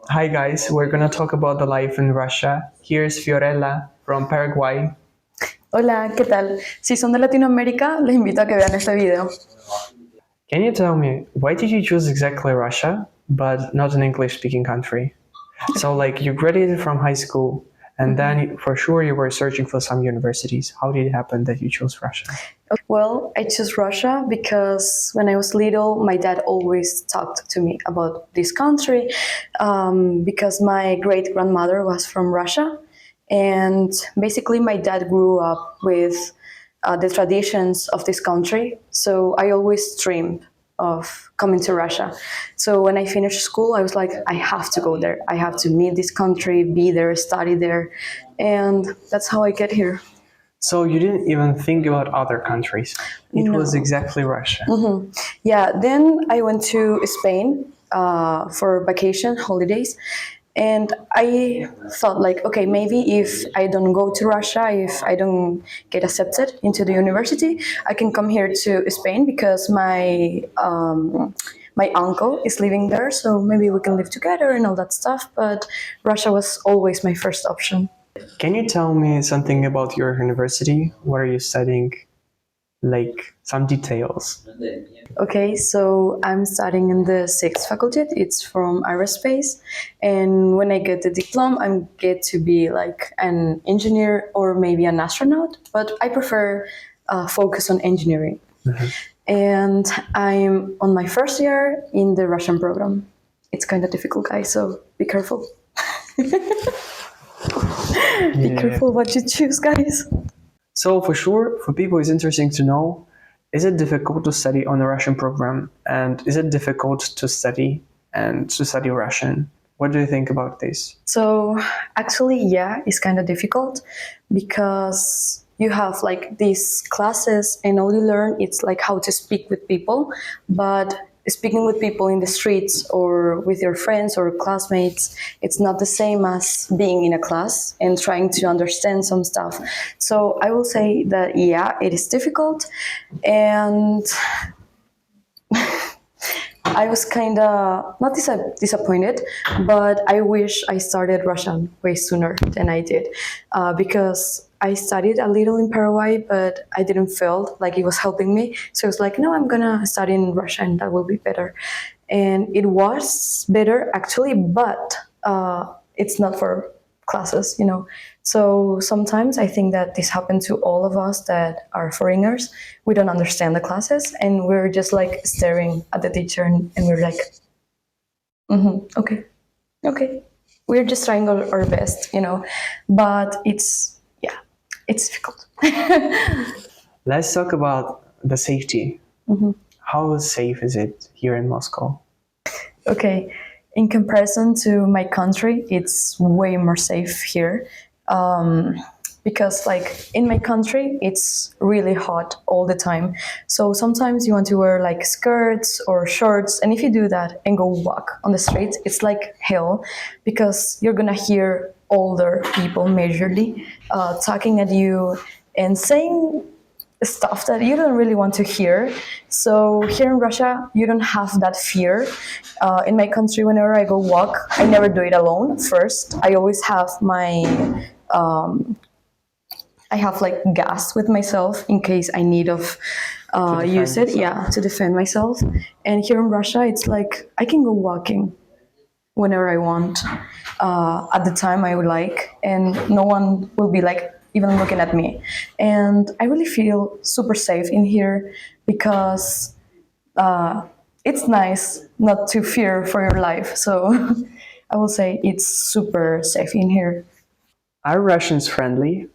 Hi guys, we're gonna talk about the life in Russia. Here's Fiorella from Paraguay. Hola, ¿qué tal? Si son de Latinoamérica, les invito a que vean este video. Can you tell me why did you choose exactly Russia, but not an English-speaking country? So, like, you graduated from high school, and then for sure you were searching for some universities. How did it happen that you chose Russia? Well, I chose Russia because when I was little, my dad always talked to me about this country because my great grandmother was from Russia. And basically, my dad grew up with the traditions of this country. So I always dreamed of coming to Russia. So when I finished school, I was like, I have to go there. I have to meet this country, be there, study there. And that's how I get here. So you didn't even think about other countries. It was No. exactly Russia. Yeah, then I went to Spain for vacation, holidays. And I thought, like, okay, maybe if I don't go to Russia, if I don't get accepted into the university, I can come here to Spain because my uncle is living there, so maybe we can live together and all that stuff. But Russia was always my first option. Can you tell me something about your university? What are you studying? Like some details. Okay, so I'm studying in the sixth faculty. It's from aerospace, and when I get the diploma, I get to be like an engineer or maybe an astronaut. But I prefer focus on engineering. And I'm on my first year in the Russian program. It's kind of difficult, guys. So be careful. Be careful what you choose, guys. So for sure, for people it's interesting to know, is it difficult to study on a Russian program? And is it difficult to study Russian? What do you think about this? So actually, yeah, it's kind of difficult because you have like these classes and all you learn it's like how to speak with people, but speaking with people in the streets or with your friends or classmates, it's not the same as being in a class and trying to understand some stuff. So I will say that yeah, it is difficult, and I was kind of not disappointed, but I wish I started Russian way sooner than I did because I studied a little in Paraguay, but I didn't feel like it was helping me. So I was like, no, I'm gonna study in Russian. That will be better, and it was better actually, but it's not for classes. So sometimes I think that this happened to all of us that are foreigners. We don't understand the classes and we're just like staring at the teacher and we're like, okay, okay. We're just trying our best. But yeah, it's difficult. Let's talk about the safety. How safe is it here in Moscow? Okay, in comparison to my country, it's way more safe here. Because like in my country, it's really hot all the time. So sometimes you want to wear like skirts or shorts, and if you do that and go walk on the streets, it's like hell because you're gonna hear older people majorly talking at you and saying stuff that you don't really want to hear. So here in Russia, you don't have that fear. In my country, whenever I go walk, I never do it alone. First, I always have I have like gas with myself in case I need of use it. yourself. Yeah, to defend myself. And here in Russia, it's like I can go walking whenever I want, at the time I would like, and no one will be like even looking at me. And I really feel super safe in here because it's nice not to fear for your life. So I will say it's super safe in here. Are Russians friendly?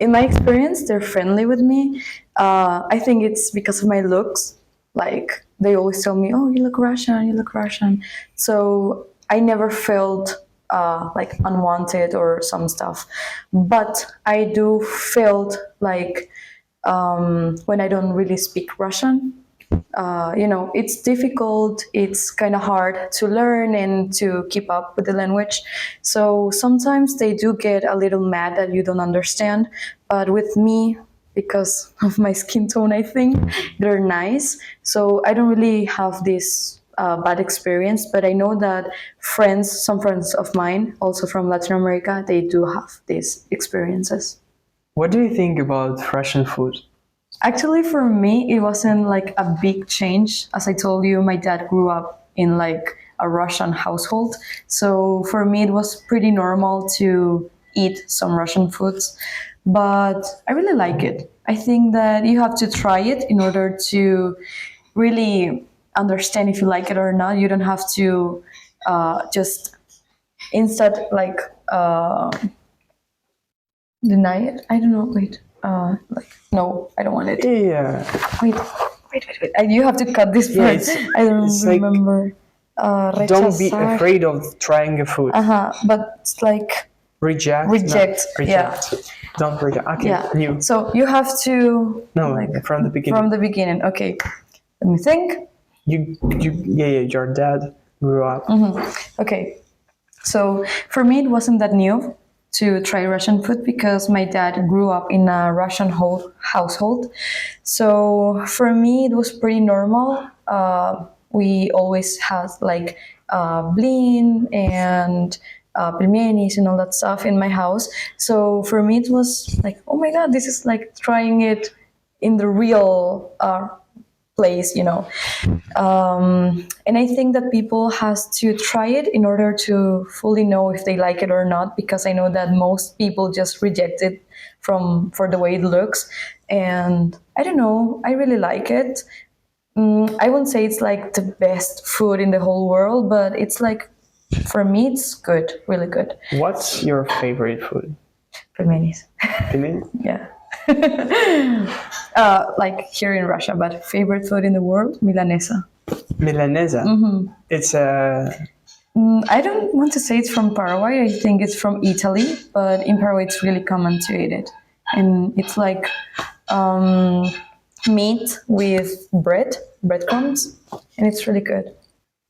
In my experience, they're friendly with me. I think it's because of my looks. Like they always tell me, "Oh, you look Russian. You look Russian." So I never felt like unwanted or some stuff, but I do felt like when I don't really speak Russian. It's difficult, it's kind of hard to learn and to keep up with the language. So sometimes they do get a little mad that you don't understand. But with me, because of my skin tone, I think they're nice. So I don't really have this bad experience, but I know that some friends of mine, also from Latin America, they do have these experiences. What do you think about Russian food? Actually, for me, it wasn't like a big change. As I told you, my dad grew up in like a Russian household. So for me, it was pretty normal to eat some Russian foods. But I really like it. I think that you have to try it in order to really understand if you like it or not. You don't have to just instead like deny it. I don't know. Wait. Like no, I don't want it. Yeah, Wait. You have to cut this part. I don't remember. don't be Rechazar. afraid of trying a food. But it's like Reject. reject. Yeah. Don't reject. Okay, Yeah. new. So you have to No, like from the beginning. from the beginning. Okay. Let me think. Your dad grew up. Okay. So for me, it wasn't that new to try Russian food because my dad grew up in a Russian household. So for me, it was pretty normal. We always had like blin and pelmenis and all that stuff in my house. So for me, it was like, oh my God, this is like trying it in the real place, you know. And I think that people has to try it in order to fully know if they like it or not, because I know that most people just reject it for the way it looks. And I don't know, I really like it. I wouldn't say it's like the best food in the whole world, but it's like, for me, it's good, really good. What's your favorite food? Pelmenis. Pelmeni? Yeah. Like here in Russia, but favorite food in the world, milanesa. Milanesa. It's a. I don't want to say it's from Paraguay. I think it's from Italy, but in Paraguay it's really common to eat it, and it's like meat with breadcrumbs, and it's really good.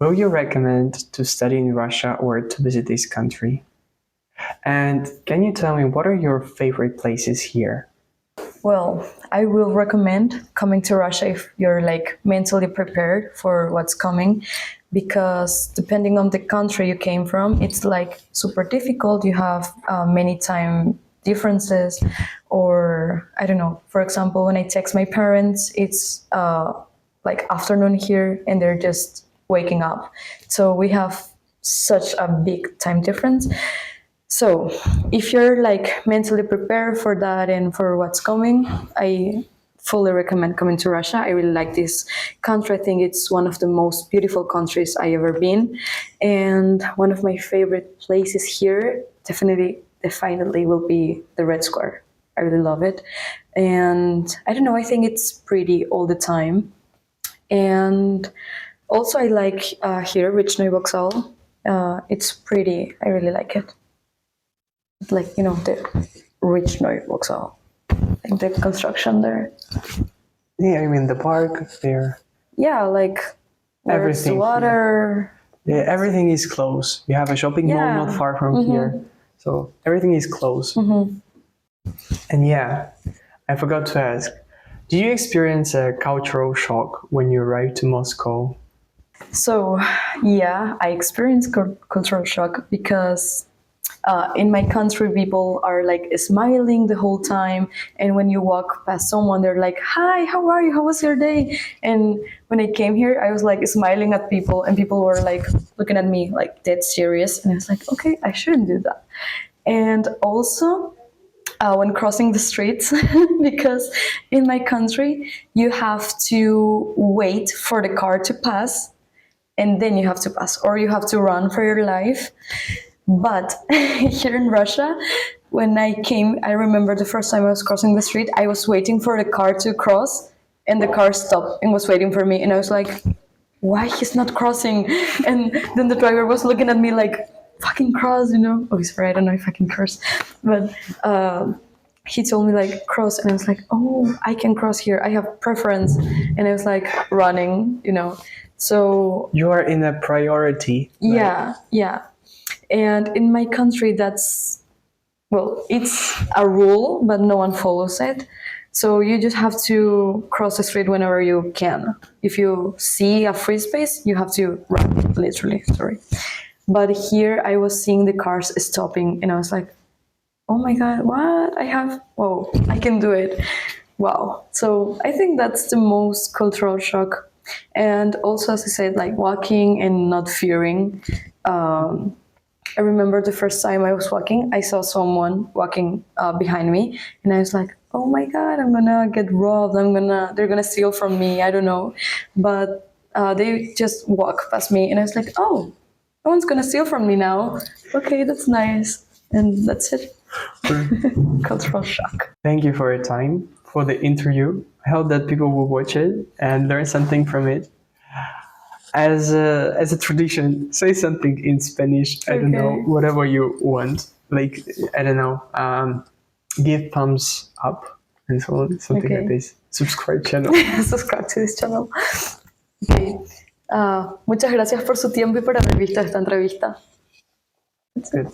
Will you recommend to study in Russia or to visit this country? And can you tell me what are your favorite places here? Well, I will recommend coming to Russia if you're like mentally prepared for what's coming, because depending on the country you came from, it's like super difficult. You have many time differences, or I don't know. For example, when I text my parents, it's like afternoon here, and they're just waking up. So we have such a big time difference. So, if you're like mentally prepared for that and for what's coming, I fully recommend coming to Russia. I really like this country. I think it's one of the most beautiful countries I ever been, and one of my favorite places here definitely will be the Red Square. I really love it, and I don't know. I think it's pretty all the time, and also I like here Rічний Vokzal. It's pretty. I really like it. Like, you know, the Rічний Vokzal, like the construction there. Yeah, I mean the park there. Yeah, like where it's the Everything water. Yeah, everything is close. We have a shopping mall not far from here, so everything is close. And yeah, I forgot to ask, do you experience a cultural shock when you arrive to Moscow? So yeah, I experienced cultural shock because in my country, people are like smiling the whole time, and when you walk past someone, they're like, "Hi, how are you? How was your day?" And when I came here, I was like smiling at people, and people were like looking at me like dead serious, and I was like, "Okay, I shouldn't do that." And also, when crossing the streets, because in my country, you have to wait for the car to pass, and then you have to pass, or you have to run for your life. But here in Russia, when I came, I remember the first time I was crossing the street, I was waiting for the car to cross, and the car stopped and was waiting for me. And I was like, why he's not crossing? And then the driver was looking at me like, fucking cross, you know? Oh, sorry, I don't know if I can curse. But he told me like, cross. And I was like, oh, I can cross here. I have preference. And I was like running, you know? So you are in a priority. Yeah. And in my country, it's a rule, but no one follows it. So you just have to cross the street whenever you can. If you see a free space, you have to run, literally, sorry. But here I was seeing the cars stopping and I was like, oh my God, what? Whoa, I can do it. Wow. So I think that's the most cultural shock. And also, as I said, like walking and not fearing. I remember the first time I was walking, I saw someone walking behind me, and I was like, "Oh my God, I'm gonna get robbed. They're gonna steal from me. I don't know." But they just walk past me, and I was like, "Oh, no one's gonna steal from me now. Okay, that's nice." And that's it. Cultural shock. Thank you for your time, for the interview. I hope that people will watch it and learn something from it. As a tradition, say something in Spanish. I don't know, Okay. whatever you want. Like, I don't know, give thumbs up and so on, something Okay. like this. Subscribe channel. Subscribe to this channel. Okay. Muchas gracias por su tiempo y por haber visto esta entrevista. Good.